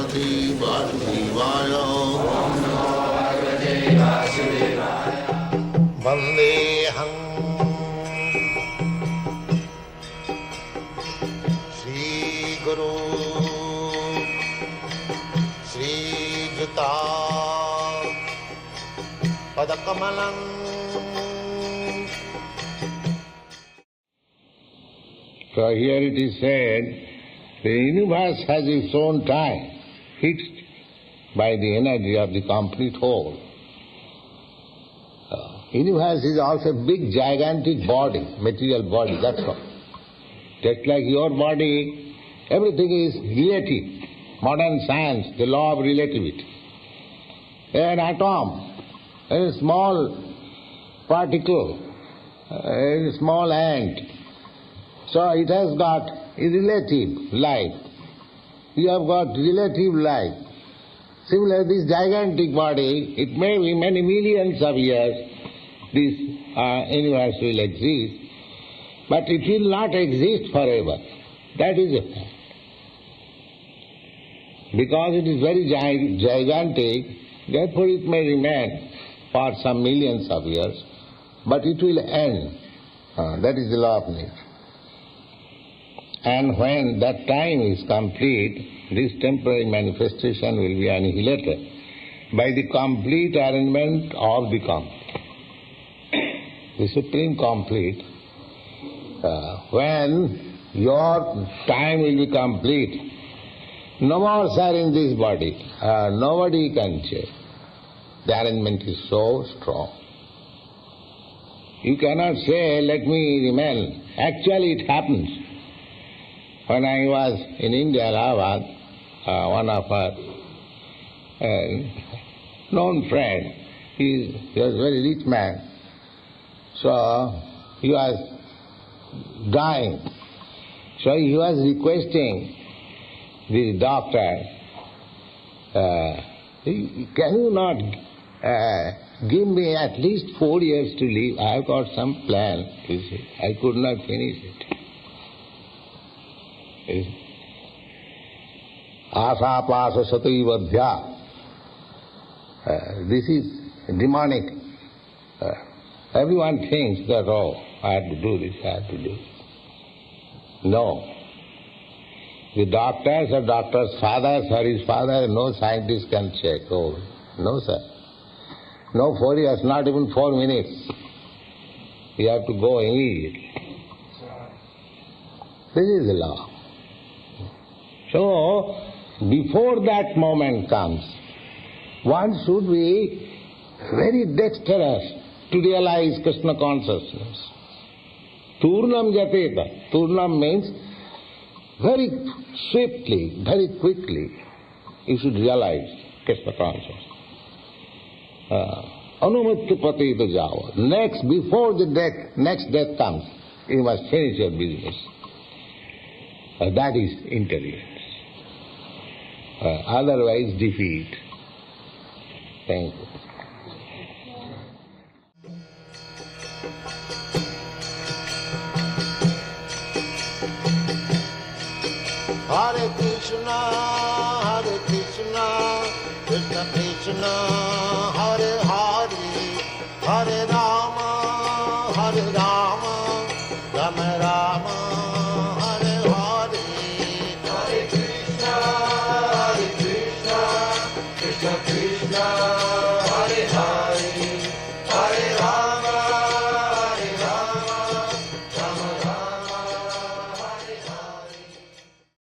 Parvati Vasudevaya. Vandeham Shri Guru Shri Juta Padakamalam. So here it is said, the universe has its own time, fixed by the energy of the complete whole. Universe is also a big, gigantic body, material body, that's all. Just like your body, everything is relative. Modern science, the law of relativity. An atom, a small particle, a small ant. So it has got a relative life. You have got relative life. Similarly, this gigantic body, it may be many millions of years, this universe will exist, but it will not exist forever. That is a fact. Because it is very gigantic, therefore it may remain for some millions of years, but it will end. That is the law of nature. And when that time is complete, this temporary manifestation will be annihilated by the complete arrangement of the complete. The Supreme Complete, when your time will be complete, no more sir in this body, nobody can change. The arrangement is so strong. You cannot say, let me remain. Actually it happens. When I was in India, Allahabad, one of our known friend, he was a very rich man, so he was dying. So he was requesting the doctor, can you not give me at least 4 years to live? I have got some plan, you see. I could not finish it. Asa pasa satayivadhya. This is demonic. Everyone thinks that, oh, I have to do this, I have to do this. No. The doctors or doctor's fathers or his father, no scientist can check. Oh, no, sir. No 4 years, not even 4 minutes. You have to go immediately. This is the law. So, before that moment comes, one should be very dexterous to realize Krishna consciousness. Turnam jateta. Turnam means very swiftly, very quickly, you should realize Krishna consciousness. Anumattu patita java. Next, before the next death comes, you must finish your business. That is intelligence. Otherwise, defeat. Thank you. Hare Krishna, Krishna Krishna, Hare Hare.